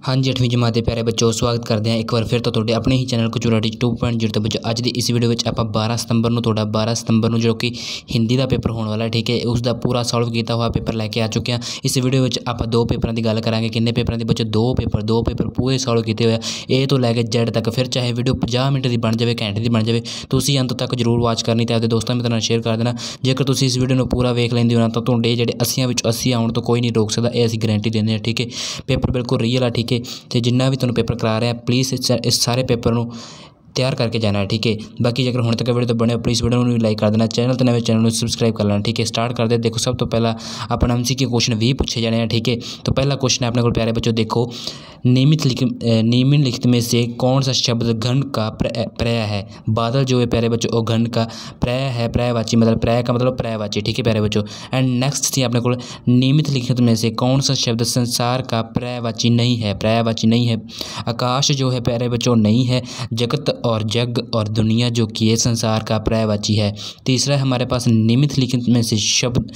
हाँ जी 8वीं जमात के प्यारे बच्चों स्वागत करते हैं एक बार फिर तो ਤੁਹਾਡੇ अपने ही चैनल गुजराती 2.0 तो बच्चों अज की इस वीडियो में आप 12 सितंबर ਨੂੰ 12 सितंबर ਨੂੰ जो कि हिंदी का पेपर होने वाला है ठीक है उसका पूरा सॉल्व किया हुआ पेपर लैके आ चुके हैं। इस वीडियो में आप दो पेपरों की गल करांगे किन्ने पेपरों के बच्चों दो पेपर पूरे सॉल्व किए हुए ए तो लैके जेड तक। फिर चाहे वीडियो 50 मिनट की बन जाए घंटे की बन जाए तो अंत तक जरूर वॉच करनी तो अपने दोस्तों मित्रों शेयर कर देना। जेकर तुम इस वीडियो में पूरा वेख लेंदे हो ना तो तुहाडे जिहड़े 80 आउण तो कोई नहीं रोक सकता, ये असीं गारंटी देंगे ठीक है। पेपर बिल्कुल रियल है ठीक है। तो जिन्ना भी तुहानूं पेपर करा रहे हैं प्लीज़ इस सारे पेपर को तैयार करके जाना है ठीक है। बाकी अगर हुण तक वीडियो तो बने प्लीज़ वीडियो को लाइक कर देना, चैनल तो नवे चैनल को सबसक्राइब कर लेना ठीक है। स्टार्ट कर दे। देखो सब तो पहला अपना MCQ क्वेश्चन 20 पूछे जाने हैं ठीक है। तो पहला क्वेश्चन है अपने को प्यारे बच्चों देखो, नियमित लिखित में से कौन सा शब्द घन का प्रत्यय है। बादल जो है प्यारे बच्चों वो घन का प्रत्यय है, पर्यायवाची मतलब प्रत्यय का मतलब पर्यायवाची ठीक है प्यारे बच्चों। एंड नेक्स्ट थी अपने को नियमित लिखित में से कौन सा शब्द संसार का पर्यायवाची नहीं है, पर्यायवाची नहीं है। आकाश जो है प्यारे बच्चों नहीं है, जगत और जग और दुनिया जो कि है संसार का पर्यायवाची है। तीसरा हमारे पास नियमित लिखित में से शब्द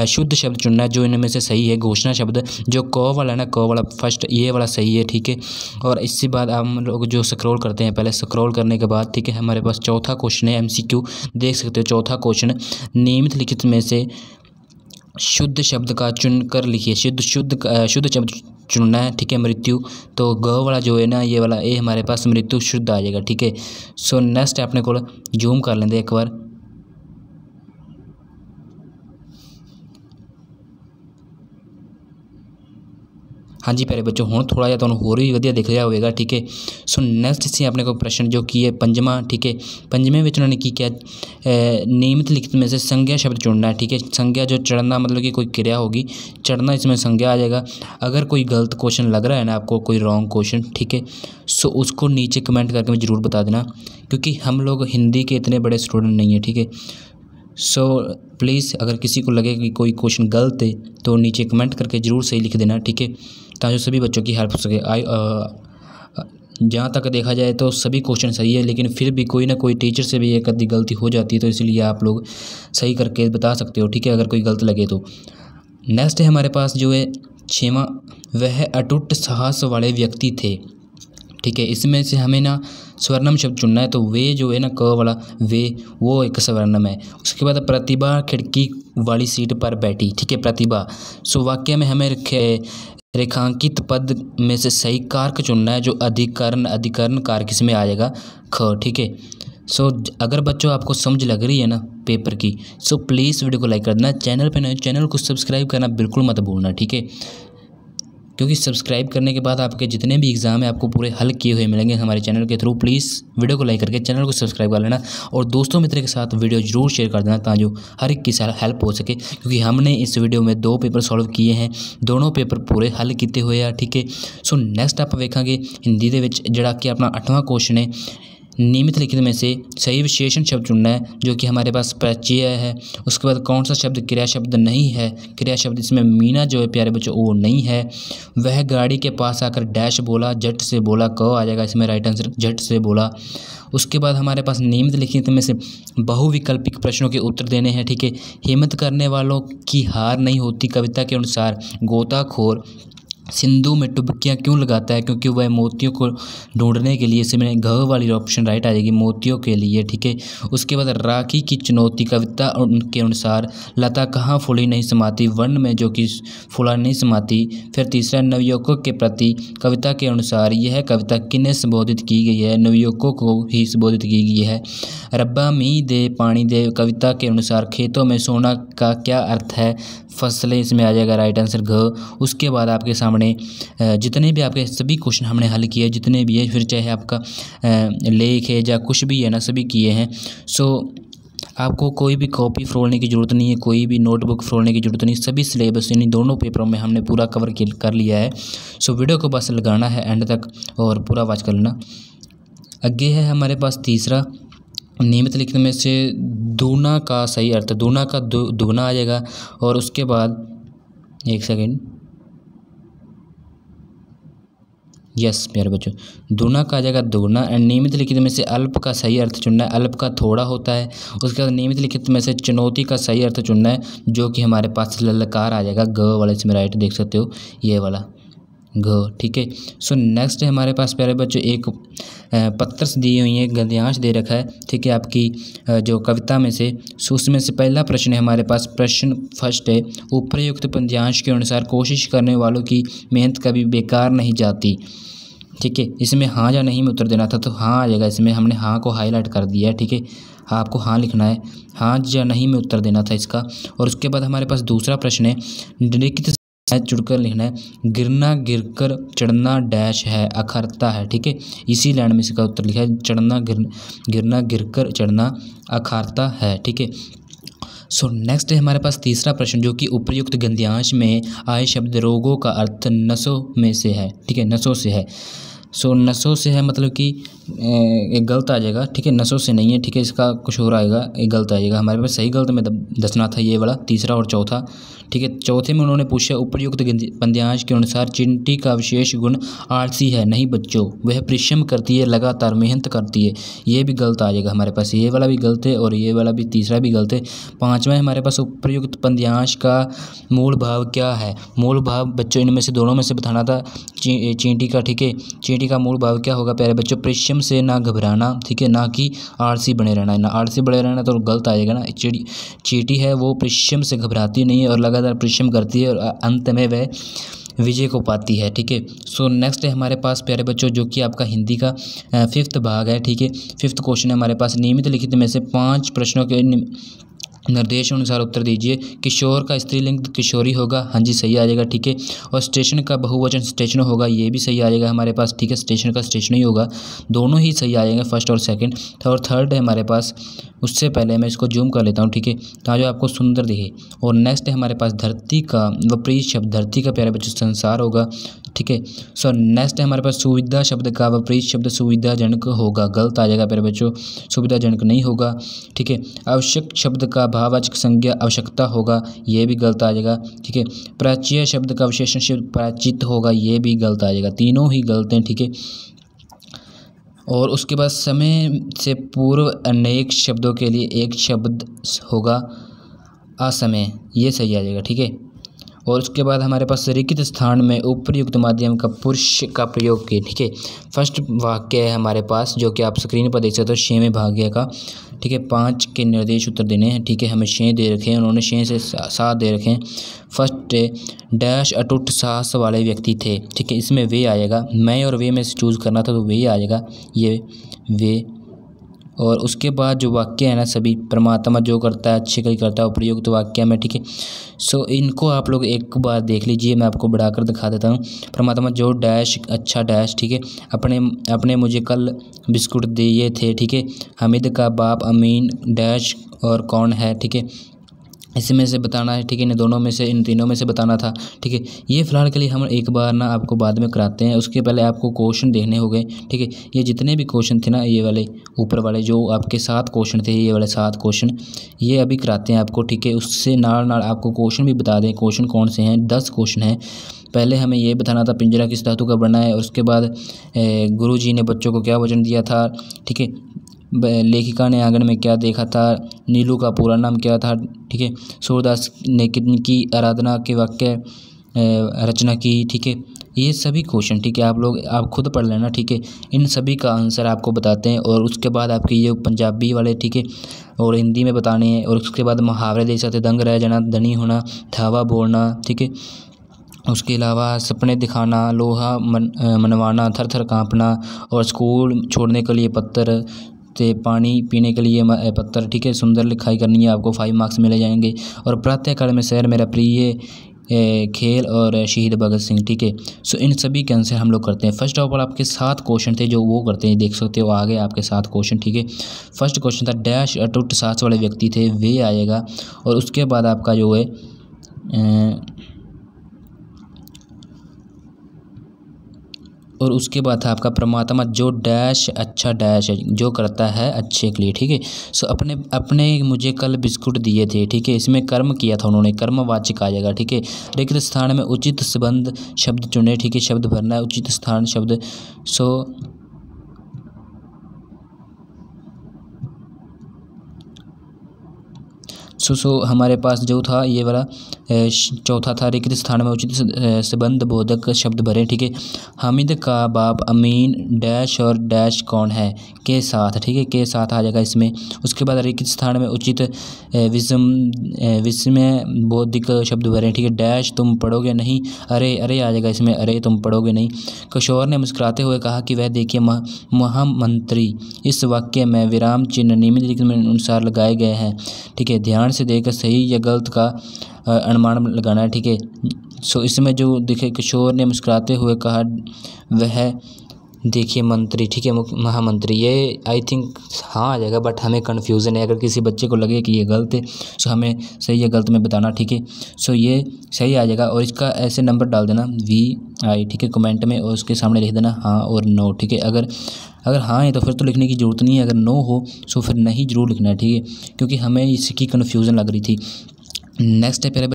शुद्ध शब्द चुनना है जो इनमें से सही है। घोषणा शब्द जो क वाला है ना, क वाला फर्स्ट ये वाला सही है ठीक है। और इसके बाद हम लोग जो स्क्रॉल करते हैं, पहले स्क्रॉल करने के बाद ठीक है हमारे पास चौथा क्वेश्चन है MCQ देख सकते हो। चौथा क्वेश्चन नियमित लिखित में से शुद्ध शब्द का चुनकर लिखिए। शुद्ध शब्द चुनना है ठीक है। मृत्यु तो ग वाला जो है ना ये वाला ये हमारे पास मृत्यु शुद्ध आ जाएगा ठीक है। सो नेक्स्ट अपने को जूम कर लेंगे एक बार। हाँ जी प्यारे बच्चों हुण थोड़ा जिहा तुहानूं होर भी वधिया दिख रहा होगा ठीक है। सो नेक्स्ट सी अपने को प्रश्न जो कि है पंजवां ठीक है। पंजवें में उन्होंने की किया नियमित लिखित में से संज्ञा शब्द चुनना है ठीक है। संज्ञा जो चढ़ना मतलब कि कोई क्रिया होगी, चढ़ना इसमें संज्ञा आ जाएगा। अगर कोई गलत क्वेश्चन लग रहा है ना आपको, कोई रॉन्ग क्वेश्चन ठीक है, सो उसको नीचे कमेंट करके मैं ज़रूर बता देना क्योंकि हम लोग हिंदी के इतने बड़े स्टूडेंट नहीं हैं ठीक है। सो प्लीज़ अगर किसी को लगे कि कोई क्वेश्चन गलत है तो नीचे कमेंट करके ज़रूर सही लिख देना ठीक है, ताकि सभी बच्चों की हेल्प हो सके। जहाँ तक देखा जाए तो सभी क्वेश्चन सही है, लेकिन फिर भी कोई ना कोई टीचर से भी एक आधी गलती हो जाती है, तो इसलिए आप लोग सही करके बता सकते हो ठीक है अगर कोई गलत लगे तो। नेक्स्ट है हमारे पास जो है 6वां, वह अटूट साहस वाले व्यक्ति थे ठीक है। इसमें से हमें ना स्वर्णम शब्द चुनना है, तो वे जो है ना क वाला वे वो एक स्वर्णम है। उसके बाद प्रतिभा खिड़की वाली सीट पर बैठी ठीक है। प्रतिभा सो वाक्य में हमें रेखांकित पद में से सही कारक चुनना है जो अधिकरण कारक इसमें आ जाएगा ख ठीक है। सो अगर बच्चों आपको समझ लग रही है ना पेपर की, सो प्लीज़ वीडियो को लाइक कर देना, चैनल पे नए चैनल को सब्सक्राइब करना बिल्कुल मत भूलना ठीक है, क्योंकि सब्सक्राइब करने के बाद आपके जितने भी एग्ज़ाम है आपको पूरे हल किए हुए मिलेंगे हमारे चैनल के थ्रू। प्लीज़ वीडियो को लाइक करके चैनल को सब्सक्राइब कर लेना और दोस्तों मित्र के साथ वीडियो जरूर शेयर कर देना ताकि हर एक की हेल्प हो सके, क्योंकि हमने इस वीडियो में 2 पेपर सॉल्व किए हैं, दोनों पेपर पूरे हल किए हुए हैं ठीक है। सो नेक्स्ट आप वेखांगे हिंदी दे विच जिहड़ा कि अपना 8वां क्वेश्चन है, नियमित लिखित में से सही विशेषण शब्द चुनना है जो कि हमारे पास परिचय है। उसके बाद कौन सा शब्द क्रिया शब्द नहीं है, क्रिया शब्द इसमें मीना जो है प्यारे बच्चों वो नहीं है। वह गाड़ी के पास आकर डैश बोला, जट से बोला, क आ जाएगा इसमें राइट आंसर, जट से बोला। उसके बाद हमारे पास नियमित लिखित में से बहुविकल्पिक प्रश्नों के उत्तर देने हैं ठीक है। हिम्मत करने वालों की हार नहीं होती कविता के अनुसार गोताखोर सिंधु में डुबकियाँ क्यों लगाता है, क्योंकि वह मोतियों को ढूंढने के लिए, इसमें घ वाली ऑप्शन राइट आ जाएगी मोतियों के लिए ठीक है। उसके बाद राखी की चुनौती कविता के अनुसार लता कहाँ फूली नहीं समाती, वन में जो कि फूला नहीं समाती। फिर तीसरा नवयुवकों के प्रति कविता के अनुसार यह कविता किन्हें संबोधित की गई है, नवयुवकों को ही संबोधित की गई है। रब्बा मी दे पानी दे कविता के अनुसार खेतों में सोना का क्या अर्थ है, फसलें इसमें आ जाएगा राइट आंसर घ। उसके बाद आपके सामने जितने भी आपके सभी क्वेश्चन हमने हल किए जितने भी है, फिर चाहे आपका लेख है या कुछ भी है ना सभी किए हैं। सो आपको कोई भी कॉपी फरोलने की ज़रूरत नहीं है, कोई भी नोटबुक फरोलने की ज़रूरत नहीं, सभी सिलेबस इन दोनों पेपरों में हमने पूरा कवर कर लिया है। सो वीडियो को बस लगाना है एंड तक और पूरा वॉच कर लेना। आगे है हमारे पास तीसरा, नियमित लिखने में से दूना का सही अर्थ, दूना का दुगना आ जाएगा। और उसके बाद एक सेकेंड, यस प्यारे बच्चों दूना का आ जाएगा दुगना। एंड नियमित लिखित में से अल्प का सही अर्थ चुनना है, अल्प का थोड़ा होता है। उसके बाद नियमित लिखित में से चुनौती का सही अर्थ चुनना है जो कि हमारे पास ललकार आ जाएगा ग वाले, इसमें राइट देख सकते हो ये वाला घ, ठीक है। सो नेक्स्ट है हमारे पास प्यारे बच्चों एक पत्र दी हुई है, गद्यांश दे रखा है, ठीक है, आपकी जो कविता में से। सो उसमें से पहला प्रश्न है हमारे पास, प्रश्न फर्स्ट है, उपयुक्त पद्यांश के अनुसार कोशिश करने वालों की मेहनत कभी बेकार नहीं जाती, ठीक है। इसमें हाँ या नहीं में उत्तर देना था, तो हाँ आ जाएगा। इसमें हमने हाँ को हाईलाइट कर दिया है, ठीक है। हाँ, आपको हाँ लिखना है, हाँ या नहीं में उत्तर देना था इसका। और उसके बाद हमारे पास दूसरा प्रश्न है, निम्नलिखित जुड़कर लिखना है, गिरना गिरकर चढ़ना डैश है अखरता है, ठीक है। इसी लाइन में इसका उत्तर लिखा है, चढ़ना गिरना गिरकर चढ़ना अखरता है, ठीक है। सो नेक्स्ट है हमारे पास तीसरा प्रश्न, जो कि उपयुक्त गद्यांश में आए शब्द रोगों का अर्थ नसों में से है, ठीक है, नसों से है। सो नसों से है मतलब कि एक गलत आ जाएगा, ठीक है, नसों से नहीं है, ठीक है, इसका कुछ और आएगा, एक गलत आ जाएगा। हमारे पास सही गलत में दसना था ये वाला तीसरा और चौथा, ठीक है। चौथे में उन्होंने पूछा उपयुक्त पद्यांश के अनुसार चींटी का विशेष गुण आलसी है। नहीं बच्चों, वह परिश्रम करती है, लगातार मेहनत करती है, ये भी गलत आ जाएगा हमारे पास, ये वाला भी गलत है और ये वाला भी तीसरा भी गलत है। पाँचवा है हमारे पास, उपयुक्त पद्यांश का मूल भाव क्या है। मूल भाव बच्चों इनमें से दोनों में से बताना था, चींटी का, ठीक है। चींटी का मूल भाव क्या होगा प्यारे बच्चों, परिश्रम से ना घबराना, ठीक है, ना कि आलसी बने रहना। ना आलसी बने रहना तो गलत आएगा ना। चींटी है वो परिश्रम से घबराती नहीं है और लगातार परिश्रम करती है और अंत में वह विजय को पाती है, ठीक है। सो नेक्स्ट है हमारे पास प्यारे बच्चों, जो कि आपका हिंदी का फिफ्थ भाग है, ठीक है। फिफ्थ क्वेश्चन है हमारे पास, नियमित लिखित में से 5 प्रश्नों के निर्देश अनुसार उत्तर दीजिए। किशोर का स्त्रीलिंग किशोरी होगा, हाँ जी सही आ जाएगा, ठीक है। और स्टेशन का बहुवचन स्टेशन होगा, ये भी सही आ जाएगा हमारे पास, ठीक है। स्टेशन का स्टेशन ही होगा, दोनों ही सही आ जाएंगे, फर्स्ट और सेकंड। और थर्ड है हमारे पास, उससे पहले मैं इसको जूम कर लेता हूँ, ठीक है, ताकि आपको सुंदर दिखे। और नेक्स्ट है हमारे पास, धरती का विपरीत शब्द, धरती का प्यारे बच्चों संसार होगा, ठीक है। सो नेक्स्ट है हमारे पास, सुविधा शब्द का विपरीत शब्द सुविधाजनक होगा, गलत आ जाएगा प्यारे बच्चों, सुविधाजनक नहीं होगा, ठीक है। आवश्यक शब्द का भाववाचक संज्ञा आवश्यकता होगा, ये भी गलत आ जाएगा, ठीक है। प्राच्य शब्द का विशेषण शब्द प्राचित होगा, ये भी गलत आ जाएगा, तीनों ही गलत हैं, ठीक है। और उसके बाद समय से पूर्व अनेक शब्दों के लिए एक शब्द होगा असमय, ये सही आ जाएगा, ठीक है। और उसके बाद हमारे पास रिक्त स्थान में उपयुक्त माध्यम का पुरुष का प्रयोग किए, ठीक है। फर्स्ट वाक्य है हमारे पास, जो कि आप स्क्रीन पर देख सकते हो, 6वें भाग्य का, ठीक है। 5 के निर्देश उत्तर देने हैं, ठीक है। हमें 6 दे रखे हैं, उन्होंने 6 से 7 दे रखे हैं। फर्स्ट डैश अटूट साहस वाले व्यक्ति थे, ठीक है, इसमें वे आएगा, मैं और वे में से चूज़ करना था तो वे आ जाएगा, ये वे। और उसके बाद जो वाक्य है ना सभी, परमात्मा जो करता है अच्छे का ही करता है, उपयुक्त वाक्य में, ठीक है। सो इनको आप लोग एक बार देख लीजिए, मैं आपको बढ़ाकर दिखा देता हूँ। परमात्मा जो डैश अच्छा डैश, ठीक है, अपने मुझे कल बिस्कुट दिए थे, ठीक है। हामिद का बाप अमीन डैश और कौन है, ठीक है, इसमें से बताना है, ठीक है। इन दोनों में से, इन तीनों में से बताना था, ठीक है। ये फ़िलहाल के लिए हम एक बार ना आपको बाद में कराते हैं, उसके पहले आपको क्वेश्चन देखने हो गए, ठीक है। ये जितने भी क्वेश्चन थे ना, ये वाले ऊपर वाले जो आपके 7 क्वेश्चन थे, ये वाले 7 क्वेश्चन ये अभी कराते हैं आपको, ठीक है। उससे नाल आपको क्वेश्चन भी बता दें, क्वेश्चन कौन से हैं, 10 क्वेश्चन हैं। पहले हमें ये बताना था पिंजरा किस धातु का बना है, उसके बाद गुरुजी ने बच्चों को क्या वचन दिया था, ठीक है। लेखिका ने आंगन में क्या देखा था, नीलू का पूरा नाम क्या था, ठीक है। सूरदास ने किनकी आराधना के वाक्य रचना की, ठीक है। ये सभी क्वेश्चन, ठीक है, आप खुद पढ़ लेना, ठीक है। इन सभी का आंसर आपको बताते हैं। और उसके बाद आपके ये पंजाबी वाले, ठीक है, और हिंदी में बताने हैं। और उसके बाद मुहावरे देख सकते, दंग रह जाना, धनी होना, धावा बोलना, ठीक है। उसके अलावा सपने दिखाना, लोहा मनवाना, थर थर काँपना, और स्कूल छोड़ने के लिए पत्थर से पानी पीने के लिए पत्थर, ठीक है। सुंदर लिखाई करनी है आपको, 5 मार्क्स मिले जाएंगे। और प्रातःकाल में शहर मेरा प्रिय खेल और शहीद भगत सिंह, ठीक है। सो इन सभी के आंसर हम लोग करते हैं। फर्स्ट ऑफ ऑल आपके 7 क्वेश्चन थे जो वो करते हैं, देख सकते हो आगे आपके 7 क्वेश्चन, ठीक है। फर्स्ट क्वेश्चन था डैश अटूट साहस वाले व्यक्ति थे, वे आएगा। और उसके बाद आपका जो है और उसके बाद था आपका परमात्मा जो डैश अच्छा डैश है, जो करता है अच्छे के लिए, ठीक है। सो अपने मुझे कल बिस्कुट दिए थे, ठीक है, इसमें कर्म किया था उन्होंने, कर्मवाचक आ जाएगा, ठीक है। रिक्त स्थान में उचित संबंध शब्द चुने, ठीक है, शब्द भरना है, उचित स्थान शब्द। सो हमारे पास जो था ये वाला चौथा था, रिक्त स्थान में उचित संबंध बोधक शब्द भरे। ठीक है, हामिद का बाप अमीन डैश और डैश कौन है, के साथ। ठीक है, के साथ आ जाएगा इसमें। उसके बाद रिक्त स्थान में उचित विस्मय बोधिक शब्द भरे। ठीक है, डैश तुम पढ़ोगे नहीं, अरे अरे आ जाएगा इसमें, अरे तुम पढ़ोगे नहीं। किशोर ने मुस्कुराते हुए कहा कि वह देखिए महामंत्री। इस वाक्य में विराम चिन्ह नियमित लिखित में अनुसार लगाए गए हैं। ठीक है, ध्यान से देखकर सही या गलत का अनुमान लगाना है। ठीक है, सो इसमें जो देखे किशोर ने मुस्कुराते हुए कहा वह देखिए मंत्री। ठीक है, महामंत्री, ये आई थिंक हाँ आ जाएगा, बट हमें कन्फ्यूज़न है। अगर किसी बच्चे को लगे कि ये गलत है सो हमें सही या गलत में बताना। ठीक है, सो ये सही आ जाएगा और इसका ऐसे नंबर डाल देना VI। ठीक है, कमेंट में, और उसके सामने लिख देना हाँ और नो। ठीक है, अगर हाँ है तो फिर तो लिखने की ज़रूरत नहीं है, अगर नो हो सो फिर नहीं ज़रूर लिखना है। ठीक है, क्योंकि हमें इसकी कन्फ्यूज़न लग रही थी। नेक्स्ट है प्यारे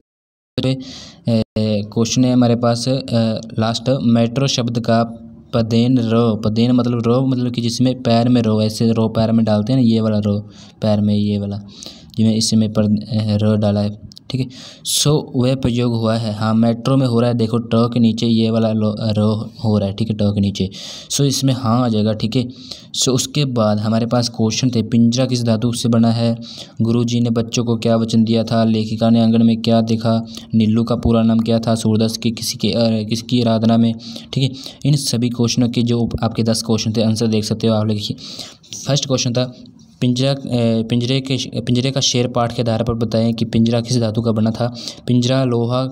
क्वेश्चन है हमारे पास लास्ट, मेट्रो शब्द का पदेन रो मतलब कि जिसमें पैर में रो, ऐसे रो पैर में डालते हैं ना, ये वाला रो पैर में, ये वाला जिसमें इसमें पर रो डाला है। ठीक है, सो वह प्रयोग हुआ है। हाँ, मेट्रो में हो रहा है, देखो ट के नीचे ये वाला रो हो रहा है। ठीक है, ट के नीचे, सो इसमें हाँ आ जाएगा। ठीक है, सो उसके बाद हमारे पास क्वेश्चन थे, पिंजरा किस धातु से बना है, गुरुजी ने बच्चों को क्या वचन दिया था, लेखिका ने आंगन में क्या देखा, नीलू का पूरा नाम क्या था, सूरदास की किसकी आराधना में। ठीक है, इन सभी क्वेश्चनों के जो आपके 10 क्वेश्चन थे, आंसर देख सकते हो आप। लिखिए, फर्स्ट क्वेश्चन था पिंजरे का शेर पाठ के आधार पर बताएं कि पिंजरा किस धातु का बना था। पिंजरा लोहा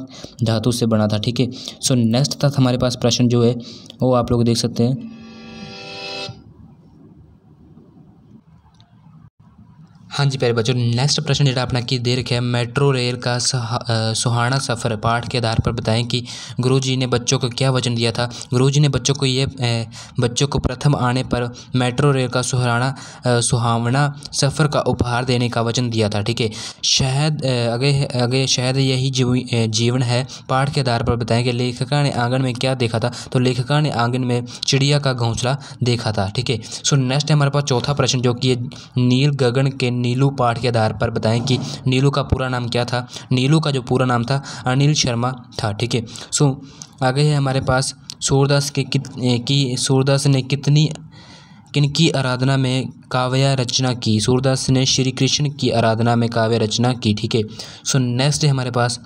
धातु से बना था। ठीक है, सो नेक्स्ट था हमारे पास प्रश्न जो है वो आप लोग देख सकते हैं। हाँ जी प्यारे बच्चों, नेक्स्ट प्रश्न जो अपना की दे रखे है, मेट्रो रेल का सुहाना सफ़र पाठ के आधार पर बताएं कि गुरुजी ने बच्चों को क्या वचन दिया था। गुरुजी ने बच्चों को प्रथम आने पर मेट्रो रेल का सुहावना सफ़र का उपहार देने का वचन दिया था। ठीक है, आगे शायद यही जीवन है पाठ के आधार पर बताएं कि लेखिका ने आंगन में क्या देखा था। तो लेखिका ने आंगन में चिड़िया का घोंसला देखा था। ठीक है, सो नेक्स्ट है हमारे पास चौथा प्रश्न जो कि नील गगन के नीलू पाठ के आधार पर बताएं कि नीलू का पूरा नाम क्या था। नीलू का जो पूरा नाम था अनिल शर्मा था। ठीक है, सो आगे है हमारे पास सूरदास ने किनकी आराधना में काव्य रचना की। सूरदास ने श्री कृष्ण की आराधना में काव्य रचना की। ठीक है, सो नेक्स्ट है हमारे पास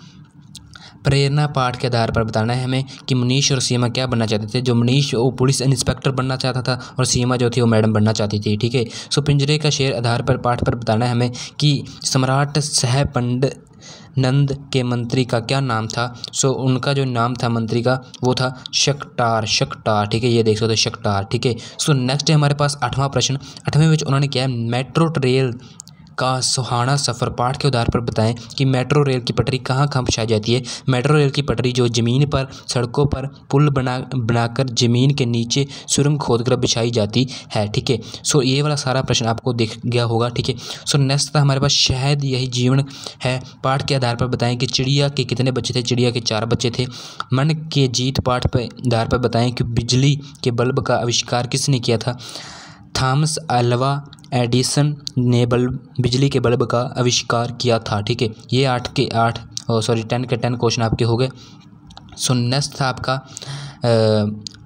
प्रेरणा पाठ के आधार पर बताना है हमें कि मनीष और सीमा क्या बनना चाहते थे। जो मनीष वो पुलिस इंस्पेक्टर बनना चाहता था और सीमा जो थी वो मैडम बनना चाहती थी। ठीक है, सो पिंजरे का शेर आधार पर पाठ पर बताना है हमें कि सम्राट सहपंड नंद के मंत्री का क्या नाम था। सो उनका जो नाम था मंत्री का वो था शकटार। ठीक है, ये देख सकते हो शकटार। ठीक है, सो नेक्स्ट है हमारे पास 8वां प्रश्न। 8वें में उन्होंने क्या है, मेट्रो रेल का सुहाना सफ़र पाठ के आधार पर बताएं कि मेट्रो रेल की पटरी कहाँ बिछाई जाती है। मेट्रो रेल की पटरी जो ज़मीन पर, सड़कों पर पुल बनाकर ज़मीन के नीचे सुरंग खोदकर बिछाई जाती है। ठीक है, सो ये वाला सारा प्रश्न आपको दिख गया होगा। ठीक है, सो नेक्स्ट था हमारे पास शायद यही जीवन है पाठ के आधार पर बताएं कि चिड़िया के कितने बच्चे थे। चिड़िया के 4 बच्चे थे। मन के जीत पाठ पर आधार पर बताएं कि बिजली के बल्ब का आविष्कार किसने किया था। थॉमस अल्वा एडिसन ने बिजली के बल्ब का आविष्कार किया था। ठीक है, ये 10 के 10 क्वेश्चन आपके हो गए। सो नेक्स्ट था आपका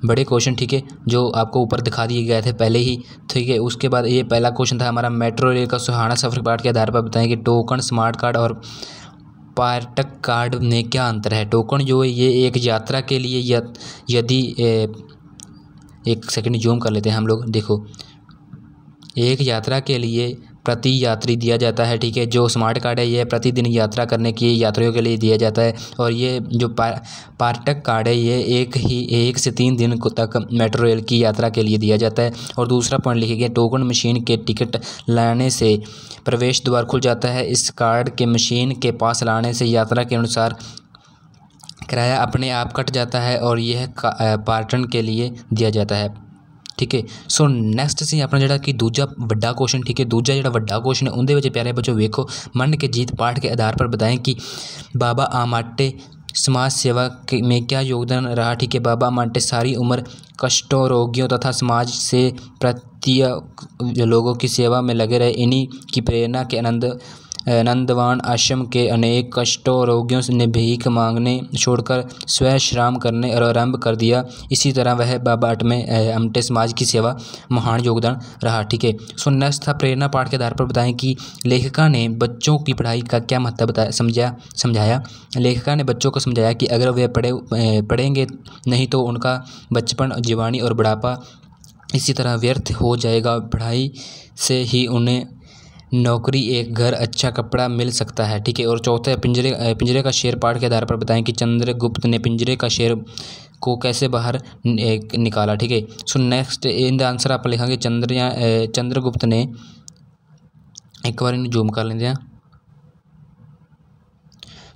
बड़े क्वेश्चन। ठीक है, जो आपको ऊपर दिखा दिए गए थे पहले ही। ठीक है, उसके बाद ये पहला क्वेश्चन था हमारा, मेट्रो रेल का सुहाना सफ़र पाठ के आधार पर बताएं कि टोकन, स्मार्ट कार्ड और पर्यटक कार्ड में क्या अंतर है। टोकन जो है ये एक यात्रा के लिए, यदि एक सेकंड जूम कर लेते हैं हम लोग। देखो, एक यात्रा के लिए प्रति यात्री दिया जाता है। ठीक है, जो स्मार्ट कार्ड है ये प्रतिदिन यात्रा करने के यात्रियों के लिए दिया जाता है। और ये जो पर्यटक कार्ड है ये 1 से 3 दिन तक मेट्रो रेल की यात्रा के लिए दिया जाता है। और दूसरा पॉइंट लिखिए गया, टोकन मशीन के टिकट लाने से प्रवेश द्वार खुल जाता है। इस कार्ड के मशीन के पास लाने से यात्रा के अनुसार किराया अपने आप कट जाता है और यह पर्यटन के लिए दिया जाता है। ठीक है, सो नैक्सट सी अपना जोड़ा कि दूजा वड्डा क्वेश्चन। ठीक है, दूजा जो वड्डा क्वेश्चन है उनके विच प्यारे बच्चों वेखो, मन के जीत पाठ के आधार पर बताएं कि बाबा आमाटे समाज सेवा में क्या योगदान रहा। ठीक है, बाबा आमाटे सारी उम्र कष्टों, रोगियों तथा समाज से प्रत्येक लोगों की सेवा में लगे रहे। इन्हीं की प्रेरणा के आनंद नंदवान आश्रम के अनेक कष्टों रोगियों ने भीख मांगने छोड़कर स्वयं श्राम करने और आरंभ कर दिया। इसी तरह वह बाबा अमटे समाज की सेवा महान योगदान रहा। ठीक है, सो नेक्स्ट था प्रेरणा पाठ के आधार पर बताएं कि लेखिका ने बच्चों की पढ़ाई का क्या महत्व समझाया। लेखिका ने बच्चों को समझाया कि अगर वे पढ़ेंगे नहीं तो उनका बचपन, जवानी और बुढ़ापा इसी तरह व्यर्थ हो जाएगा। पढ़ाई से ही उन्हें नौकरी, एक घर, अच्छा कपड़ा मिल सकता है। ठीक है, और चौथा है पिंजरे का शेर पाठ के आधार पर बताएं कि चंद्रगुप्त ने पिंजरे का शेर को कैसे बाहर निकाला। ठीक है, so next in the answer आप लिखेंगे चंद्रगुप्त ने, एक बार इन्हें जूम कर लेते हैं।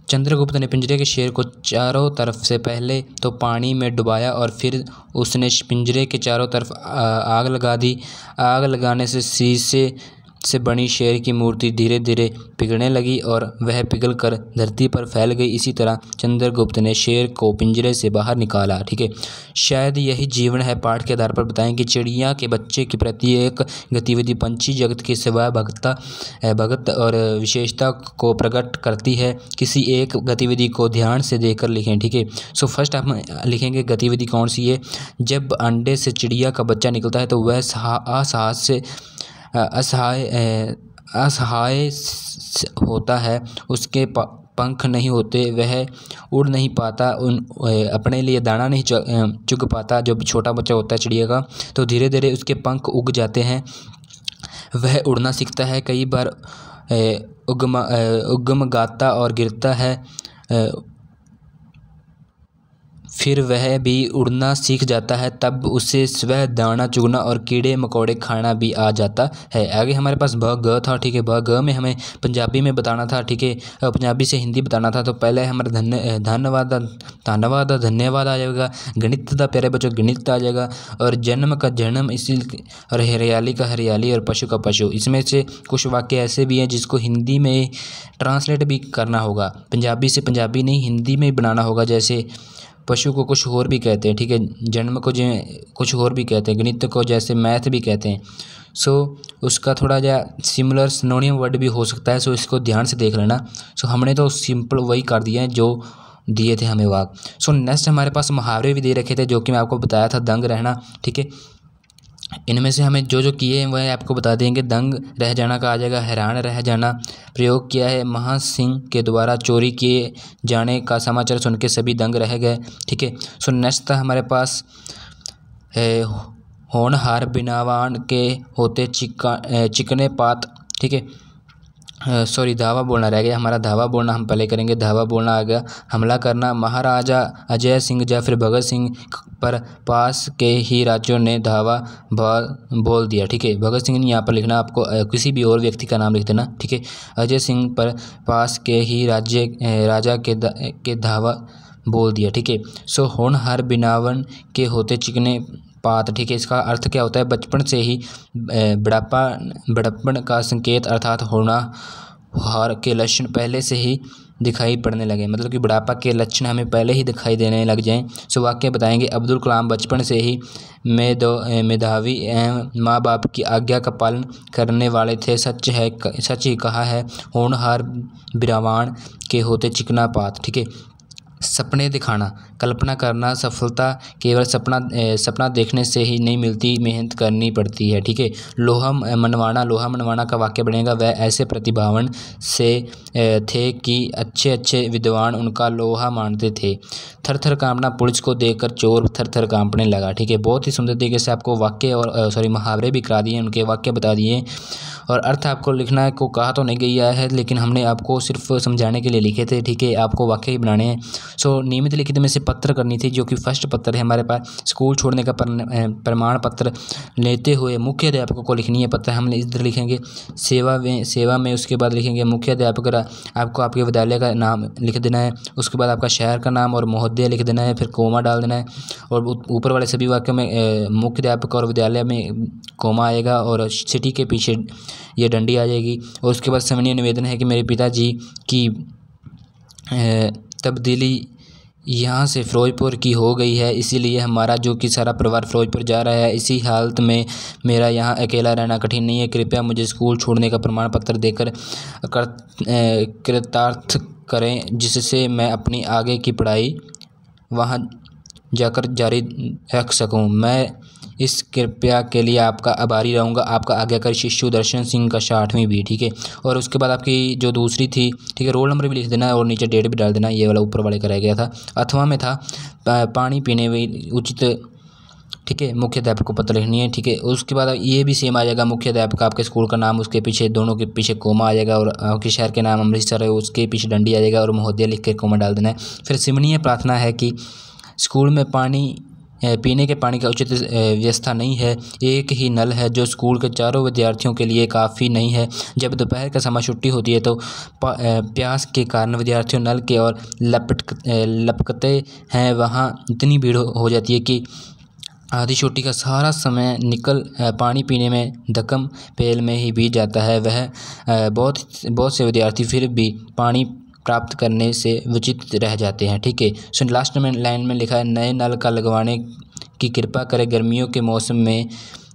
चंद्रगुप्त ने पिंजरे के शेर को चारों तरफ से पहले तो पानी में डुबाया और फिर उसने पिंजरे के चारों तरफ आग लगा दी। आग लगाने से शीशे से बनी शेर की मूर्ति धीरे धीरे पिघलने लगी और वह पिघलकर धरती पर फैल गई। इसी तरह चंद्रगुप्त ने शेर को पिंजरे से बाहर निकाला। ठीक है, शायद यही जीवन है पाठ के आधार पर बताएं कि चिड़िया के बच्चे की प्रत्येक गतिविधि पंछी जगत की सिवाय भगत और विशेषता को प्रकट करती है। किसी एक गतिविधि को ध्यान से देखकर लिखें। ठीक है, सो फर्स्ट आप लिखेंगे गतिविधि कौन सी है। जब अंडे से चिड़िया का बच्चा निकलता है तो वह असहाय होता है। उसके पंख नहीं होते, वह उड़ नहीं पाता, अपने लिए दाना नहीं चुग पाता। जो छोटा बच्चा होता है चिड़िया का, तो धीरे धीरे उसके पंख उग जाते हैं, वह उड़ना सीखता है। कई बार उगम गाता और गिरता है, फिर वह भी उड़ना सीख जाता है। तब उसे स्वयं दाना चुगना और कीड़े मकोड़े खाना भी आ जाता है। आगे हमारे पास ब ग था। ठीक है, ब ग में हमें पंजाबी में बताना था। ठीक है, पंजाबी से हिंदी बताना था। तो पहले हमारा धन्यवाद आ जाएगा। गणित का प्यारे बच्चों गणित आ जाएगा, और जन्म का जन्म, इसी और हरियाली का हरियाली, और पशु का पशु। इसमें से कुछ वाक्य ऐसे भी हैं जिसको हिंदी में ट्रांसलेट भी करना होगा। पंजाबी से पंजाबी नहीं, हिंदी में बनाना होगा। जैसे पशु को कुछ और भी कहते हैं। ठीक है, जन्म को कुछ और भी कहते हैं, गणित को जैसे मैथ भी कहते हैं। सो उसका थोड़ा जा सिमिलर सिनोनियम वर्ड भी हो सकता है। सो इसको ध्यान से देख लेना। सो हमने तो सिंपल वही कर दिया है जो दिए थे हमें वाक्य। सो नेक्स्ट हमारे पास मुहावरे भी दे रखे थे, जो कि मैं आपको बताया था, दंग रहना। ठीक है, इनमें से हमें जो जो किए हैं वह आपको बता देंगे। दंग रह जाना का आ जाएगा हैरान रह जाना। प्रयोग किया है महा सिंह के द्वारा चोरी किए जाने का समाचार सुन के सभी दंग रह गए। ठीक है, सो नेक्स्ट था हमारे पास होनहार बिनावान के होते चिकने पात। ठीक है, सॉरी धावा बोलना रह गया हमारा। धावा बोलना हम पहले करेंगे, धावा बोलना आ गया। हमला करना, महाराजा अजय सिंह या फिर भगत सिंह पर पास के ही राज्यों ने धावा बोल दिया। ठीक है, भगत सिंह यहाँ पर लिखना, आपको किसी भी और व्यक्ति का नाम लिख देना। ठीक है, अजय सिंह पर पास के ही राजा के धावा बोल दिया। ठीक है, सो होनहार बिनावन के होते चिकने पात। ठीक है, इसका अर्थ क्या होता है। बचपन से ही बड़प्पन का संकेत अर्थात होनहार के लक्षण पहले से ही दिखाई पड़ने लगे, मतलब कि बुढ़ापा के लक्षण हमें पहले ही दिखाई देने लग जाएं। सो वाक्य बताएंगे। अब्दुल कलाम बचपन से ही मेधावी एवं माँ बाप की आज्ञा का पालन करने वाले थे। सच ही कहा है होनहार बिरावान के होते चिकना पात। ठीक है, सपने दिखाना, कल्पना करना। सफलता केवल सपना देखने से ही नहीं मिलती, मेहनत करनी पड़ती है। ठीक है, लोहा मनवाना का वाक्य बनेगा। वह ऐसे प्रतिभावान से थे कि अच्छे विद्वान उनका लोहा मानते थे। थर थर कांपना, पुलिस को देखकर चोर थर थर कांपने लगा। ठीक है, बहुत ही सुंदर तरीके से आपको वाक्य और मुहावरे भी करा दिए, उनके वाक्य बता दिए, और अर्थ आपको लिखना को कहा तो नहीं गया है, लेकिन हमने आपको सिर्फ समझाने के लिए लिखे थे। ठीक है, आपको वाक्य ही बनाने हैं। सो नियमित लिखित में से पत्र करनी थी, जो कि फर्स्ट पत्र है हमारे पास। स्कूल छोड़ने का प्रमाण पत्र लेते हुए मुख्य अध्यापकों को लिखनी है पत्र, हमने इधर लिखेंगे। सेवा में उसके बाद लिखेंगे मुख्य अध्यापक, आपको आपके विद्यालय का नाम लिख देना है। उसके बाद आपका शहर का नाम और महोदय लिख देना है, फिर कोमा डाल देना है, और ऊपर वाले सभी वाक्यों में मुख्य अध्यापक और विद्यालय में कोमा आएगा, और सिटी के पीछे ये डंडी आ जाएगी। और उसके बाद सविनय निवेदन है कि मेरे पिताजी की तब्दीली यहाँ से फ़िरोज़पुर की हो गई है, इसीलिए हमारा जो कि सारा परिवार फ़िरोज़पुर जा रहा है। इसी हालत में मेरा यहाँ अकेला रहना कठिन नहीं है। कृपया मुझे स्कूल छोड़ने का प्रमाण पत्र देकर कृतार्थ करें, जिससे मैं अपनी आगे की पढ़ाई वहाँ जाकर जारी रख सकूँ। मैं इस कृपया के लिए आपका आभारी रहूँगा। आपका आज्ञाकारी शिष्य दर्शन सिंह का 8वीं बी। ठीक है, और उसके बाद आपकी जो दूसरी थी, ठीक है, रोल नंबर भी लिख देना और नीचे डेट भी डाल देना। ये वाला ऊपर वाले का रह गया था। 8वां में था पानी पीने में उचित, ठीक है, मुख्य अध्यापक को पत्र लिखनी है। ठीक है, उसके बाद ये भी सेम आ जाएगा, मुख्य अध्यापक आपके स्कूल का नाम, उसके पीछे दोनों के पीछे कोमा आ जाएगा, और आपके शहर के नाम अमृतसर है उसके पीछे डंडी आ जाएगा और महोदय लिख के कोमा डाल देना है। फिर सिमरणीय प्रार्थना है कि स्कूल में पीने के पानी का उचित व्यवस्था नहीं है। एक ही नल है जो स्कूल के चारों विद्यार्थियों के लिए काफ़ी नहीं है। जब दोपहर का समय छुट्टी होती है तो प्यास के कारण विद्यार्थियों नल के और लपकते हैं। वहाँ इतनी भीड़ हो जाती है कि आधी छुट्टी का सारा समय निकल पानी पीने में धक्कम पेल में ही बीत जाता है। वह बहुत से विद्यार्थी फिर भी पानी प्राप्त करने से वंचित रह जाते हैं। ठीक है, सो लास्ट में लाइन में लिखा है, नए नल का लगवाने की कृपा करें। गर्मियों के मौसम में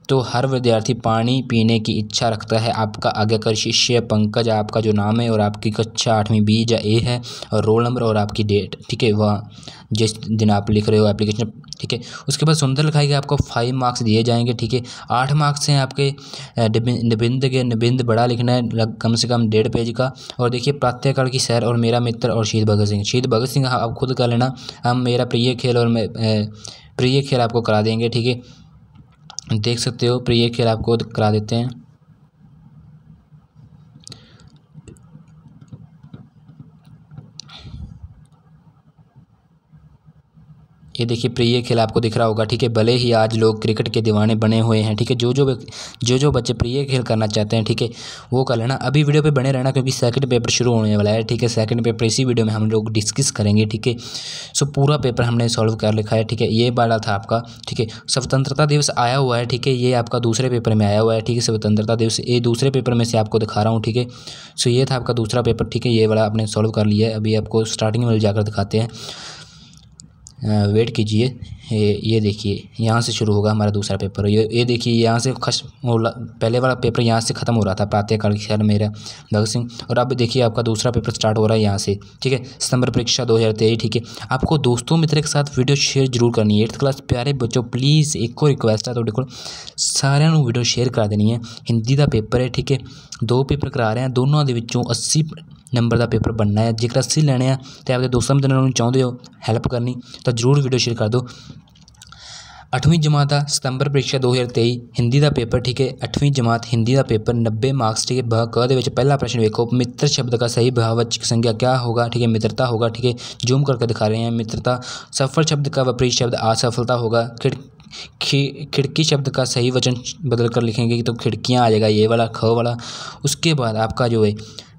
तो हर विद्यार्थी पानी पीने की इच्छा रखता है। आपका आज्ञाकारी शिष्य पंकज, आपका जो नाम है और आपकी कक्षा 8वीं बी या ए है, और रोल नंबर और आपकी डेट, ठीक है, वह जिस दिन आप लिख रहे हो एप्लीकेशन। ठीक है, उसके बाद सुंदर लिखाई आपको 5 मार्क्स दिए जाएंगे। ठीक है, 8 मार्क्स हैं आपके निबंध बड़ा लिखना है, कम से कम 1.5 पेज का। और देखिए, प्रातःकाल की सैर और मेरा मित्र और शहीद भगत सिंह आप खुद कर लेना। हम मेरा प्रिय खेल और प्रिय खेल आपको करा देंगे। ठीक है, देख सकते हो, प्रिय खेल आपको करा देते हैं। ये देखिए, प्रिय खेल आपको दिख रहा होगा। ठीक है, भले ही आज लोग क्रिकेट के दीवाने बने हुए हैं। ठीक है, जो बच्चे प्रिय खेल करना चाहते हैं, ठीक है, वो कर लेना। अभी वीडियो पे बने रहना क्योंकि सेकंड पेपर शुरू होने वाला है। ठीक है, सेकंड पेपर इसी वीडियो में हम लोग डिस्कस करेंगे। ठीक है, सो पूरा पेपर हमने सॉल्व कर लिखा है। ठीक है, ये वाला था आपका। ठीक है, स्वतंत्रता दिवस आया हुआ है। ठीक है, ये आपका दूसरे पेपर में आया हुआ है। ठीक है, स्वतंत्रता दिवस ये दूसरे पेपर में से आपको दिखा रहा हूँ। ठीक है, सो ये था आपका दूसरा पेपर। ठीक है, ये वाला आपने सॉल्व कर लिया है। अभी आपको स्टार्टिंग में जाकर दिखाते हैं, वेट कीजिए। ये देखिए, यहाँ से शुरू होगा हमारा दूसरा पेपर। ये देखिए, यहाँ से पहले वाला पेपर यहाँ से ख़त्म हो रहा था, प्रातःकाल की सैर मेरा भगत सिंह, और अब देखिए आपका दूसरा पेपर स्टार्ट हो रहा है यहाँ से। ठीक है, सितंबर परीक्षा 2023। ठीक है, आपको दोस्तों मित्र के साथ वीडियो शेयर जरूर करनी है। 8th क्लास प्यारे बच्चों, प्लीज़ एक और रिक्वेस्ट है तो देखो सारिਆਂ ਨੂੰ वीडियो शेयर करा देनी है। हिंदी का पेपर है। ठीक है, 2 पेपर करा रहे हैं, दोनों ਦੇ ਵਿੱਚੋਂ 80 नंबर का पेपर बनना है। जेकर 80 लेने हैं तो आपके दोस्तों मित्रों ਨੂੰ ਚਾਹੁੰਦੇ हो हैल्प करनी तो जरूर वीडियो शेयर कर दो। 8वीं जमात का सितंबर परीक्षा 2023 हिंदी का पेपर। ठीक है, 8वीं जमात हिंदी का पेपर 90 मार्क्स। ठीक है, ब क ਦੇ ਵਿੱਚ पहला प्रश्न देखो, मित्र शब्द का सही भाववाचक संज्ञा क्या होगा। ठीक है, मित्रता होगा। ठीक है, जूम करके दिखा रहे हैं, मित्रता। सफल शब्द का विपरीत शब्द असफलता होगा। खिड़की शब्द का सही वचन बदल कर लिखेंगे तो खिड़कियाँ आ जाएगा, ये वाला ख वाला। उसके बाद आपका जो है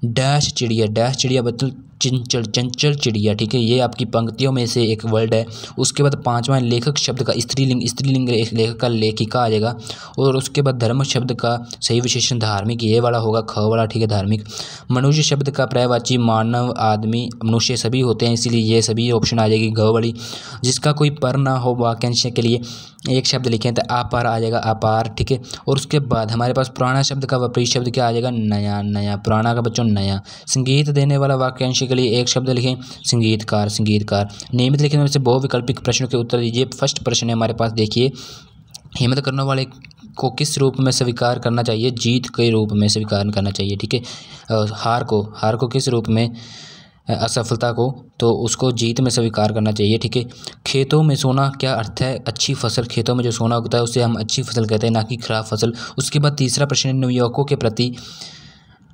डैश चिड़िया बदल चंचल चिड़िया। ठीक है, ये आपकी पंक्तियों में से एक वर्ड है। उसके बाद 5वां लेखक शब्द का स्त्रीलिंग लेखक का लेखिका आ जाएगा। और उसके बाद धर्म शब्द का सही विशेषण धार्मिक, ये वाला होगा ख वाला। ठीक है, धार्मिक। मनुष्य शब्द का पर्यायवाची मानव, आदमी, मनुष्य सभी होते हैं, इसीलिए ये सभी ऑप्शन आ जाएगी ग वाली। जिसका कोई पर ना हो वाक्यांश के लिए एक शब्द लिखें तो अपार आ जाएगा, अपार। ठीक है, और उसके बाद हमारे पास पुराना शब्द का विपरीत शब्द क्या आ जाएगा, नया। पुराना का बच्चों नया। संगीत देने वाला वाक्यांश के लिए एक शब्द लिखें, संगीतकार। नियमित लिखने में से बहुविकल्पिक प्रश्नों के उत्तर दीजिए। फर्स्ट प्रश्न है हमारे पास, देखिए, हिम्मत करने वाले को किस रूप में स्वीकार करना चाहिए, जीत के रूप में स्वीकार करना चाहिए। ठीक है, हार को किस रूप में, असफलता को तो उसको जीत में स्वीकार करना चाहिए। ठीक है, खेतों में सोना क्या अर्थ है, अच्छी फसल। खेतों में जो सोना उगता है उसे हम अच्छी फसल कहते हैं, ना कि खराब फसल। उसके बाद तीसरा प्रश्न,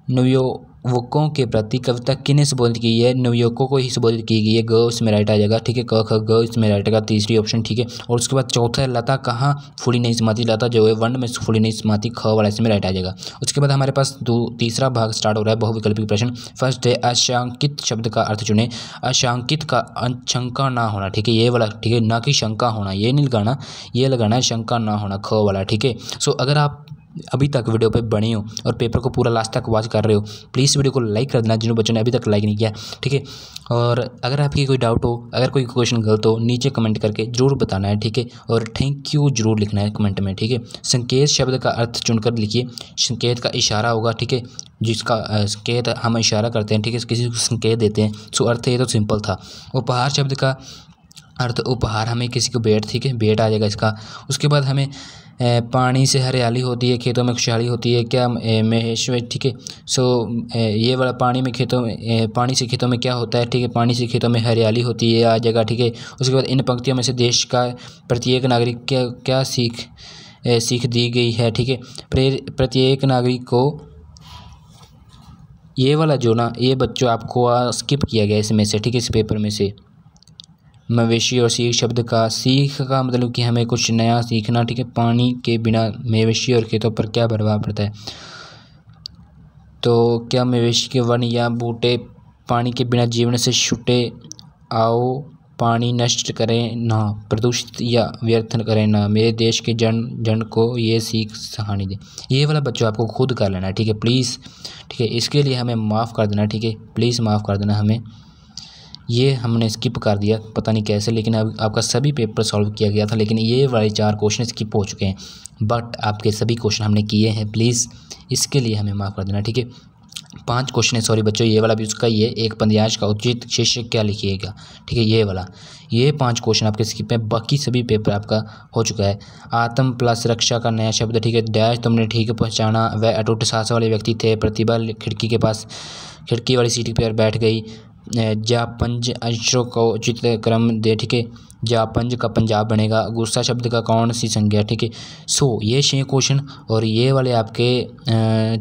नवयुवकों के प्रति कविता किन्हें संबोधित की है, नवयुवकों को ही संबोधित की गई है, ग इसमें राइट आ जाएगा। ठीक है, क ख ग इसमें राइट आएगा, तीसरी ऑप्शन। ठीक है, और उसके बाद चौथा है लता कहाँ फूली नहीं समाती, लता जो है वर्ण में फूली नहीं समाती, ख वाला इसमें राइट आ जाएगा। उसके बाद हमारे पास तीसरा भाग स्टार्ट हो रहा है, बहुविकल्पिक प्रश्न। फर्स्ट है आशंकित शब्द का अर्थ चुने। आशंकित का शंका ना होना। ठीक है, ये वाला। ठीक है, ना कि शंका होना, ये नहीं लगाना, ये लगाना है शंका ना होना, ख वाला। ठीक है, सो अगर आप अभी तक वीडियो पे बने हो और पेपर को पूरा लास्ट तक वॉच कर रहे हो, प्लीज़ वीडियो को लाइक कर देना जिन बच्चों ने अभी तक लाइक नहीं किया, ठीक है। और अगर आपकी कोई डाउट हो, अगर कोई क्वेश्चन गलत हो, नीचे कमेंट करके ज़रूर बताना है, ठीक है। और थैंक यू ज़रूर लिखना है कमेंट में, ठीक है। संकेत शब्द का अर्थ चुनकर लिखिए। संकेत का इशारा होगा, ठीक है, जिसका संकेत हम इशारा करते हैं, ठीक है, किसी को संकेत देते हैं। सो अर्थ ये तो सिंपल था। उपहार शब्द का अर्थ उपहार, हमें किसी को भेंट, ठीक है, भेंट आ जाएगा इसका। उसके बाद हमें पानी से हरियाली होती है, खेतों में खुशहाली होती है, क्या महेश्वर, ठीक है। सो ये वाला पानी में खेतों में पानी से खेतों में क्या होता है, ठीक है, पानी से खेतों में हरियाली होती है आ जाएगा, ठीक है। उसके बाद इन पंक्तियों में से देश का प्रत्येक नागरिक क्या सीख दी गई है, ठीक है। प्रत्येक नागरिक को, ये वाला जो ना, ये बच्चों आपको स्किप किया गया इसमें से, ठीक है, इस पेपर में से। मवेशी और सीख शब्द का, सीख का मतलब कि हमें कुछ नया सीखना, ठीक है। पानी के बिना मवेशी और खेतों पर क्या प्रभाव पड़ता है, तो क्या मवेशी के वन या बूटे पानी के बिना जीवन से छूटे, आओ पानी नष्ट करें ना, प्रदूषित या व्यर्थ करें ना, मेरे देश के जन को ये सीख सहानी दे। ये वाला बच्चों आपको खुद कर लेना है, ठीक है, प्लीज़, ठीक है। इसके लिए हमें माफ़ कर देना, ठीक है, प्लीज़ माफ़ कर देना हमें। ये हमने स्किप कर दिया, पता नहीं कैसे, लेकिन अब आपका सभी पेपर सॉल्व किया गया था, लेकिन ये वाले 4 क्वेश्चन स्किप हो चुके हैं, बट आपके सभी क्वेश्चन हमने किए हैं। प्लीज़ इसके लिए हमें माफ़ कर देना, ठीक है। 5 क्वेश्चन है, सॉरी बच्चों, ये वाला भी उसका ही है। एक पद्यांश का उचित शीर्षक क्या लिखिएगा, ठीक है, ये वाला, ये 5 क्वेश्चन आपके स्किप है, बाकी सभी पेपर आपका हो चुका है। आत्म प्लस रक्षा का नया शब्द, ठीक है। डैश तुमने ठीक पहचाना, वह अटूट साहस वाले व्यक्ति थे। प्रतिभा खिड़की के पास, खिड़की वाली सीट पर बैठ गई। जा पंज अंशों को उचित क्रम दे, ठीक है, जा पंज का पंजाब बनेगा। गुस्सा शब्द का कौन सी संज्ञा, ठीक है। सो ये 6 क्वेश्चन और ये वाले आपके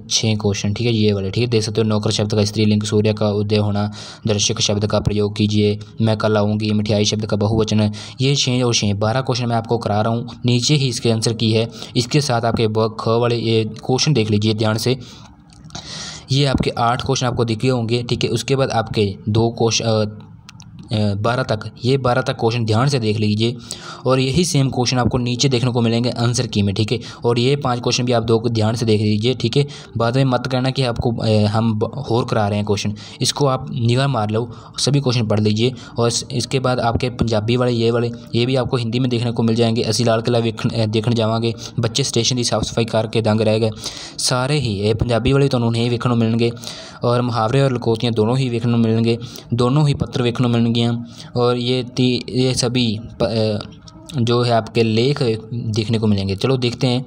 6 क्वेश्चन, ठीक है, ये वाले, ठीक है, देख सकते हो। नौकर शब्द का स्त्रीलिंग, सूर्य का उदय होना, दर्शक शब्द का प्रयोग कीजिए, मैं कल आऊँगी, मिठाई शब्द का बहुवचन। ये 6 और 6 12 क्वेश्चन मैं आपको करा रहा हूँ, नीचे ही इसके आंसर की है। इसके साथ आपके ख वाले ये क्वेश्चन देख लीजिए ध्यान से, ये आपके 8 क्वेश्चन आपको दिखे होंगे, ठीक है। उसके बाद आपके 2 क्वेश्चन 12 तक, ये 12 तक क्वेश्चन ध्यान से देख लीजिए। और यही सेम क्वेश्चन आपको नीचे देखने को मिलेंगे आंसर की में, ठीक है। और ये 5 क्वेश्चन भी आप 2 को ध्यान से देख लीजिए, ठीक है। बाद में मत करना कि आपको हम और करा रहे हैं क्वेश्चन, इसको आप निगाह मार लो, सभी क्वेश्चन पढ़ लीजिए। और इसके बाद आपके पंजाबी वाले ये भी आपको हिंदी में देखने को मिल जाएंगे। असी लाल किला देखने जावांगे, बच्चे स्टेशन की साफ सफाई करके दंग रह गए, सारे ही ये पंजाबी वाले ਤੁਹਾਨੂੰ नहीं वेखने मिलेंगे। और मुहावरे और लकोतियाँ दोनों ही वेखने मिलेंगे, दोनों ही पत्र वेखने मिलेंगे। और ये सभी जो है आपके लेख देखने को मिलेंगे। चलो देखते हैं,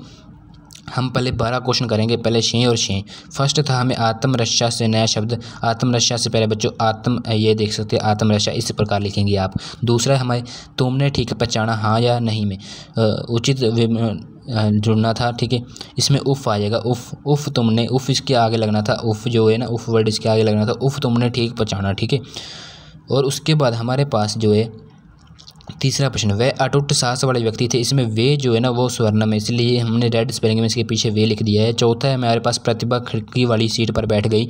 हम पहले 12 क्वेश्चन करेंगे, पहले 6 और 6। फर्स्ट था हमें आत्मरक्षा से नया शब्द। आत्मरक्षा से पहले बच्चों ये देख सकते हैं, आत्मरक्षा इस प्रकार लिखेंगे आप। दूसरा हमारे तुमने ठीक पहचाना, हाँ या नहीं में उचित जुड़ना था, ठीक है। इसमें उफ़ आ जाएगा, उफ़ तुमने, उफ़ इसके आगे लगना था, उफ़ जो है ना, उफ़ वर्ड इसके आगे लगना था, उफ़ तुमने ठीक पहचाना, ठीक है। और उसके बाद हमारे पास जो है तीसरा प्रश्न, वे अटूट साहस वाले व्यक्ति थे। इसमें वे जो है ना वो स्वर्ण में, इसलिए हमने रेड स्पेलिंग में इसके पीछे वे लिख दिया है। चौथा है हमारे पास प्रतिभा खिड़की वाली सीट पर बैठ गई।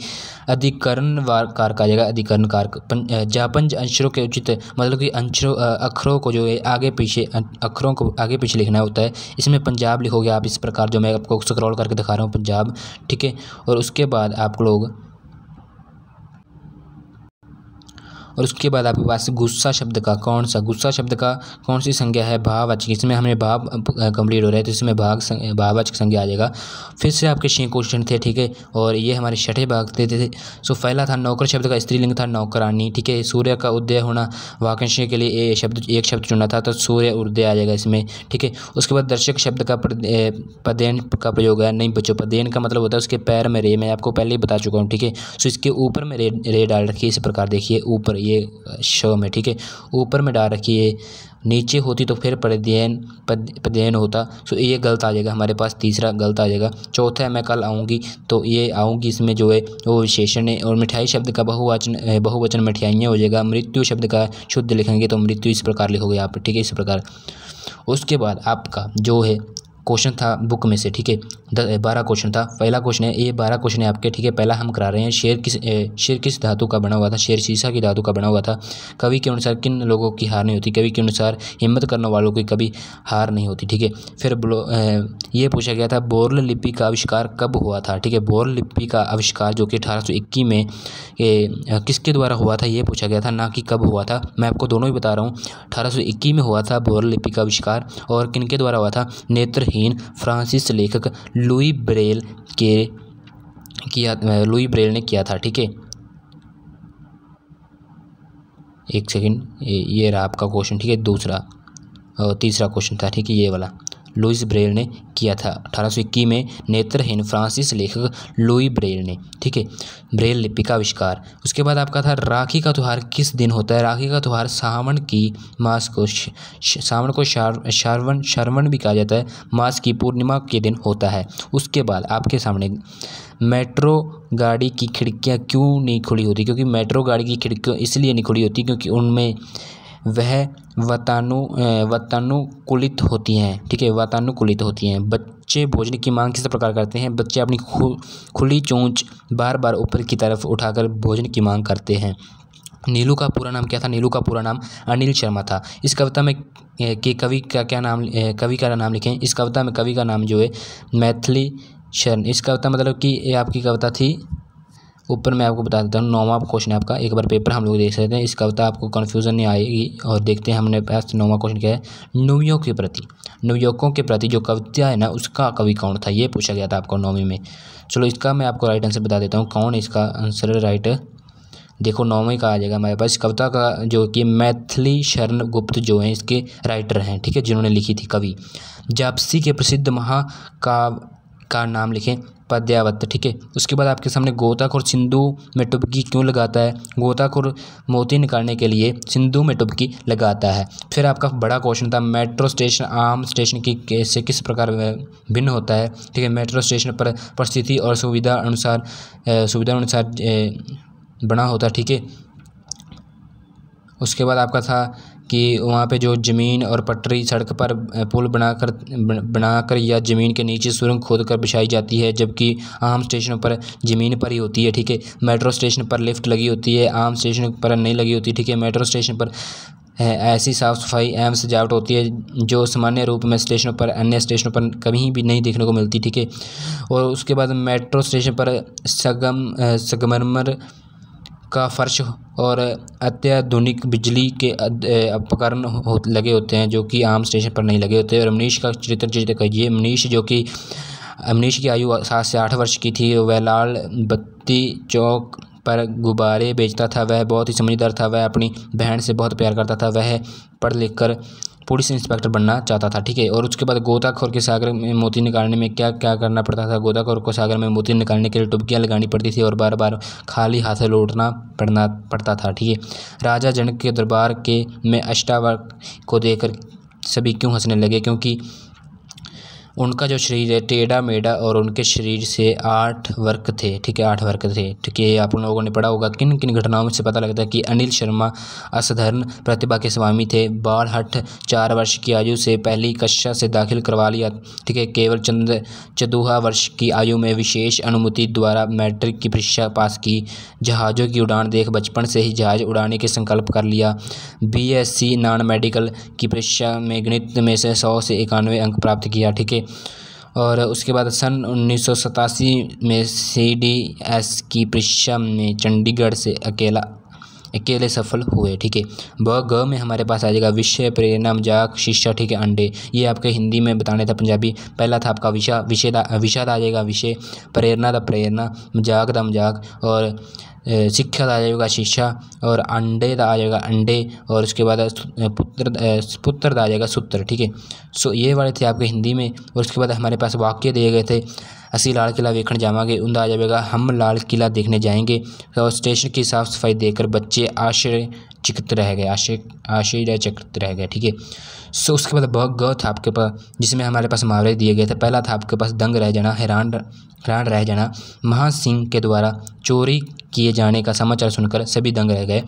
अधिकरण कारक आ जाएगा, अधिकरण कारक। जापंज अक्षरों के उचित, मतलब कि अक्षरों को जो है आगे पीछे, अक्षरों को आगे पीछे लिखना होता है। इसमें पंजाब लिखोगे आप इस प्रकार, जो मैं आपको स्क्रॉल करके दिखा रहा हूँ, पंजाब, ठीक है। और उसके बाद आप लोग, और उसके बाद आपके पास गुस्सा शब्द का गुस्सा शब्द का कौन सी संज्ञा है, भाववाचक। इसमें हमें भाव कंप्लीट हो रहा है तो इसमें भाववाचक संज्ञा आ जाएगा। फिर से आपके 6 क्वेश्चन थे, ठीक है। और ये हमारे 6ठे भाग थे। सो पहला था नौकर शब्द का स्त्रीलिंग था नौकरानी, ठीक है। सूर्य का उदय होना, वाक्यांश के लिए एक शब्द चुना था तो सूर्य उदय आ जाएगा इसमें, ठीक है। उसके बाद दर्शक शब्द का पदेन का प्रयोग है, नहीं बच्चों, पदेन का मतलब होता है उसके पैर में रे, मैं आपको पहले ही बता चुका हूँ, ठीक है। सो इसके ऊपर में रे डाल रखिए इस प्रकार, देखिए ऊपर ये शो में, ठीक है, ऊपर में डाल रखिए, नीचे होती तो फिर पदेन होता। सो ये गलत आ जाएगा हमारे पास, तीसरा गलत आ जाएगा। चौथा है मैं कल आऊँगी, तो ये आऊँगी इसमें जो है वो विशेषण है। और मिठाई शब्द का बहुवचन मिठाइयाँ हो जाएगा। मृत्यु शब्द का शुद्ध लिखेंगे तो मृत्यु इस प्रकार लिखोगे आप, ठीक है, इस प्रकार। उसके बाद आपका जो है क्वेश्चन था बुक में से, ठीक है। 12 क्वेश्चन था। पहला क्वेश्चन है, ये 12 क्वेश्चन है आपके, ठीक है। पहला हम करा रहे हैं, शेर किस धातु का बना हुआ था? शेर शीशा की धातु का बना हुआ था। कवि के अनुसार किन लोगों की हार नहीं होती? कवि के अनुसार हिम्मत करने वालों की कभी हार नहीं होती, ठीक है। फिर ये पूछा गया था, बोरल लिपि का आविष्कार कब हुआ था? ठीक है, बोरल लिपि का आविष्कार जो कि 1821 में किसके द्वारा हुआ था, ये पूछा गया था, ना कि कब हुआ था। मैं आपको दोनों ही बता रहा हूँ। 1821 में हुआ था बोरल लिपि का आविष्कार, और किनके द्वारा हुआ था? नेत्रहीन फ्रांसीसी लेखक लुई ब्रेल ने किया था, ठीक है। एक सेकंड, ये रहा आपका क्वेश्चन, ठीक है। दूसरा और तीसरा क्वेश्चन था, ठीक है, ये वाला लुईस ब्रेल ने किया था 1821 में, नेत्रहीन फ्रांसीसी लेखक लुई ब्रेल ने, ठीक है। ब्रेल लिपि का आविष्कार। उसके बाद आपका था, राखी का त्यौहार किस दिन होता है? राखी का त्यौहार सावन की मास को सावन को श्रावण भी कहा जाता है, मास की पूर्णिमा के दिन होता है। उसके बाद आपके सामने मेट्रो गाड़ी की खिड़कियां क्यों नहीं खुली होती? क्योंकि मेट्रो गाड़ी की खिड़कियां इसलिए नहीं खुली होती क्योंकि उनमें वह वातानुकूलित होती हैं, ठीक है, वातानुकूलित होती हैं। बच्चे भोजन की मांग किस प्रकार करते हैं? बच्चे अपनी खुली चोंच बार बार ऊपर की तरफ उठाकर भोजन की मांग करते हैं। नीलू का पूरा नाम क्या था? नीलू का पूरा नाम अनिल शर्मा था। इस कविता में कि कवि का नाम लिखें। इस कविता में कवि का नाम जो है मैथिली शरण। इस कविता मतलब कि ये आपकी कविता थी, ऊपर मैं आपको बता देता हूँ। 9वां क्वेश्चन है आपका, एक बार पेपर हम लोग देख सकते हैं। इस कविता आपको कन्फ्यूज़न नहीं आएगी। और देखते हैं हमने पास 9वां क्वेश्चन क्या है। न्यूयॉर्कों के प्रति जो कविता है ना, उसका कवि कौन था? ये पूछा गया था आपको 9वीं में। चलो इसका मैं आपको राइट आंसर बता देता हूँ, कौन है इसका आंसर राइट। देखो 9वीं का आ जाएगा हमारे पास। कविता का जो कि मैथिली शरण गुप्त जो है इसके राइटर हैं, ठीक है, जिन्होंने लिखी थी कवि। जापसी के प्रसिद्ध महाकाव्य का नाम लिखें। पद्यावत, ठीक है। उसके बाद आपके सामने, गोताखोर सिंधु में डुबकी क्यों लगाता है? गोताखोर मोती निकालने के लिए सिंधु में डुबकी लगाता है। फिर आपका बड़ा क्वेश्चन था, मेट्रो स्टेशन आम स्टेशन की से किस प्रकार भिन्न होता है? ठीक है, मेट्रो स्टेशन पर परिस्थिति और सुविधा अनुसार बना होता है, ठीक है। उसके बाद आपका था कि वहाँ पे जो ज़मीन और पटरी सड़क पर पुल बनाकर या ज़मीन के नीचे सुरंग खोदकर बिछाई जाती है, जबकि आम स्टेशनों पर ज़मीन पर ही होती है, ठीक है। मेट्रो स्टेशन पर लिफ्ट लगी होती है, आम स्टेशन पर नहीं लगी होती, ठीक है। मेट्रो स्टेशन पर ऐसी साफ़ सफाई एवं सजावट होती है जो सामान्य रूप में स्टेशनों पर अन्य स्टेशनों पर कहीं भी नहीं देखने को मिलती, ठीक है। और उसके बाद मेट्रो स्टेशन पर संगमरमर का फर्श और अत्याधुनिक बिजली के उपकरण लगे होते हैं जो कि आम स्टेशन पर नहीं लगे होते। और मनीष का चरित्र कहिए। मनीष की आयु 7 से 8 वर्ष की थी। वह लाल बत्ती चौक पर गुब्बारे बेचता था। वह बहुत ही समझदार था। वह अपनी बहन से बहुत प्यार करता था। वह पढ़ लिख कर पुलिस इंस्पेक्टर बनना चाहता था, ठीक है। और उसके बाद गोताखोर के सागर में मोती निकालने में क्या क्या करना पड़ता था? गोताखोर को सागर में मोती निकालने के लिए डुबकियां लगानी पड़ती थी और बार बार खाली हाथ से लौटना पड़ता था, ठीक है। राजा जनक के दरबार में अष्टावक्र को देखकर सभी क्यों हंसने लगे? क्योंकि उनका जो शरीर है टेढ़ा मेढ़ा और उनके शरीर से 8 वर्क थे, ठीक है, 8 वर्क थे, ठीक है। आप लोगों ने पढ़ा होगा। किन किन घटनाओं से पता लगता है कि अनिल शर्मा असाधारण प्रतिभा के स्वामी थे? बालहट 4 वर्ष की आयु से पहली कक्षा से दाखिल करवा लिया, ठीक है। केवल 14 वर्ष की आयु में विशेष अनुमति द्वारा मैट्रिक की परीक्षा पास की। जहाज़ों की उड़ान देख बचपन से ही जहाज़ उड़ाने के संकल्प कर लिया। BSc नॉन मेडिकल की परीक्षा में गणित में से 100 से 91 अंक प्राप्त किया, ठीक है। और उसके बाद सन 1987 में CDS की परीक्षा में चंडीगढ़ से अकेले सफल हुए, ठीक है। ग में हमारे पास आ जाएगा विषय, प्रेरणा, मजाक, शिक्षा, ठीक है, अंडे। ये आपके हिंदी में बताने था पंजाबी। पहला था आपका विषय आ जाएगा विषय, प्रेरणा दा प्रेरणा, मजाक दा मजाक, और शिक्षा दा आ जाएगा शिक्षा, और अंडे दा आ जाएगा अंडे, और उसके बाद पुत्र दा आ जाएगा सूत्र, ठीक है। सो ये वाले थे आपके हिंदी में। और उसके बाद हमारे पास वाक्य दिए गए थे। असी लाल किला वेखण जावांगे, उनका आ जाएगा हम लाल किला देखने जाएंगे। और स्टेशन की साफ़ सफाई देखकर बच्चे आश्चर्यचकित रह गए, ठीक है। सो उसके बाद ग था आपके पास, जिसमें हमारे पास मुहावरे दिए गए थे। पहला था आपके पास दंग रह जाना, हैरान रह जाना। महासिंह के द्वारा चोरी किए जाने का समाचार सुनकर सभी दंग रह गए।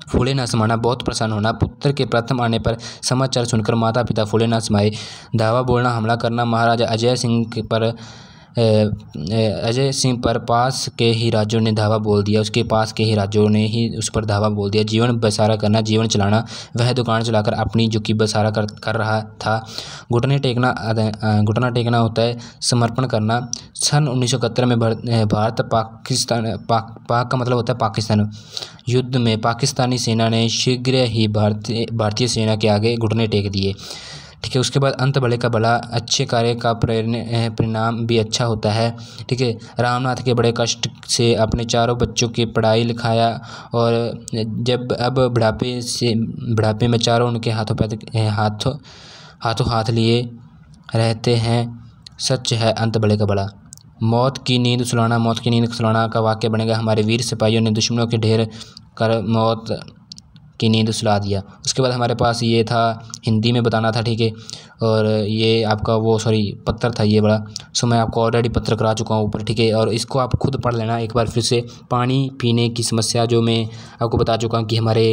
फूले न समाना, बहुत प्रसन्न होना। पुत्र के प्रथम आने पर समाचार सुनकर माता पिता फूले न समाए। धावा बोलना, हमला करना। महाराजा अजय सिंह पर पास के ही राज्यों ने धावा बोल दिया। उसके पास के ही राज्यों ने ही उस पर धावा बोल दिया। जीवन बसारा करना, जीवन चलाना। वह दुकान चलाकर अपनी झुग्गी बसारा कर रहा था। घुटने टेकना होता है समर्पण करना। सन 1971 में भारत पाकिस्तान पाक का मतलब होता है पाकिस्तान युद्ध में पाकिस्तानी सेना ने शीघ्र ही भारतीय सेना के आगे घुटने टेक दिए। ठीक है। उसके बाद अंत भले का भला, अच्छे कार्य का परिणाम भी अच्छा होता है। ठीक है। रामनाथ के बड़े कष्ट से अपने चारों बच्चों की पढ़ाई लिखाया और जब अब बुढ़ापे में चारों उनके हाथों हाथ लिए रहते हैं। सच है अंत भले का भला। मौत की नींद सुलाना का वाक्य बनेगा, हमारे वीर सिपाहियों ने दुश्मनों के ढेर कर मौत की नींद सुला दिया। उसके बाद हमारे पास ये था, हिंदी में बताना था। ठीक है। और ये आपका पत्र था ये बड़ा। सो मैं आपको ऑलरेडी पत्र करा चुका हूँ ऊपर। ठीक है। और इसको आप खुद पढ़ लेना एक बार फिर से। पानी पीने की समस्या जो मैं आपको बता चुका हूँ कि हमारे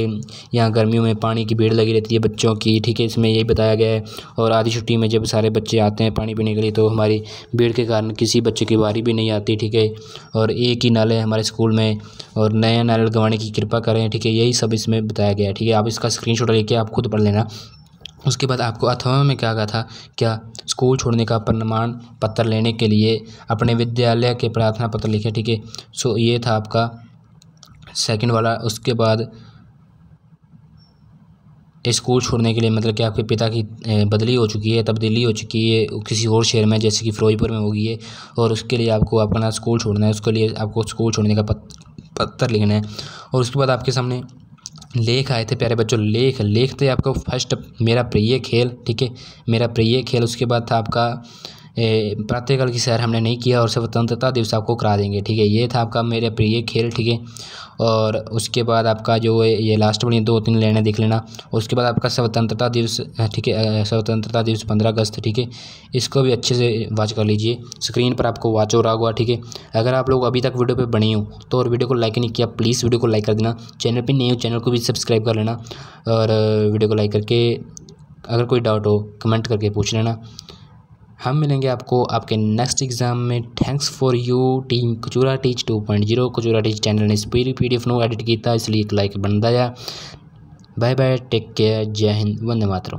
यहाँ गर्मियों में पानी की भीड़ लगी रहती है बच्चों की। ठीक है। इसमें यही बताया गया है। और आधी छुट्टी में जब सारे बच्चे आते हैं पानी पीने के लिए तो हमारी भीड़ के कारण किसी बच्चे की बारी भी नहीं आती। ठीक है। और एक ही नल है हमारे स्कूल में और नया नल लगवाने की कृपा करें। ठीक है। यही सब इसमें बताया गया है। ठीक है। आप इसका स्क्रीनशॉट लेके आप खुद पढ़ लेना। उसके बाद आपको अथवा में क्या कहा था, स्कूल छोड़ने का प्रमाण पत्र लेने के लिए अपने विद्यालय के प्रार्थना पत्र लिखे। ठीक है। सो ये था आपका सेकंड वाला। उसके बाद स्कूल छोड़ने के लिए मतलब कि आपके पिता की बदली हो चुकी है, तब्दीली हो चुकी है किसी और शहर में, जैसे कि फिरोजपुर में हो गई है और उसके लिए आपको अपना स्कूल छोड़ना है। उसके लिए आपको स्कूल छोड़ने का पत्र लिखना है। और उसके बाद आपके सामने लेख आए थे प्यारे बच्चों। लेख थे आपको फर्स्ट मेरा प्रिय खेल। ठीक है। मेरा प्रिय खेल। उसके बाद था आपका प्रातःकाल की सैर हमने नहीं किया और स्वतंत्रता दिवस आपको करा देंगे। ठीक है। ये था आपका मेरे प्रिय खेल। ठीक है। और उसके बाद आपका जो है ये लास्ट वाली 2-3 लाइनें देख लेना। उसके बाद आपका स्वतंत्रता दिवस। ठीक है। स्वतंत्रता दिवस 15 अगस्त। ठीक है। इसको भी अच्छे से वॉच कर लीजिए, स्क्रीन पर आपको वॉच हो रहा होगा। ठीक है। अगर आप लोग अभी तक वीडियो पे बने हो तो और वीडियो को लाइक नहीं किया प्लीज़ वीडियो को लाइक कर देना। चैनल पे नए हो चैनल को भी सब्सक्राइब कर लेना और वीडियो को लाइक करके अगर कोई डाउट हो कमेंट करके पूछ लेना। हम मिलेंगे आपको आपके नेक्स्ट एग्ज़ाम में। Thanks for you team Kachura teach 2.0। Kachura teach channel ने पूरी PDF नो एडिट किया इसलिए एक लाइक बनता है। बाय बाय, टेक केयर, जय हिंद, वंदे मातरम।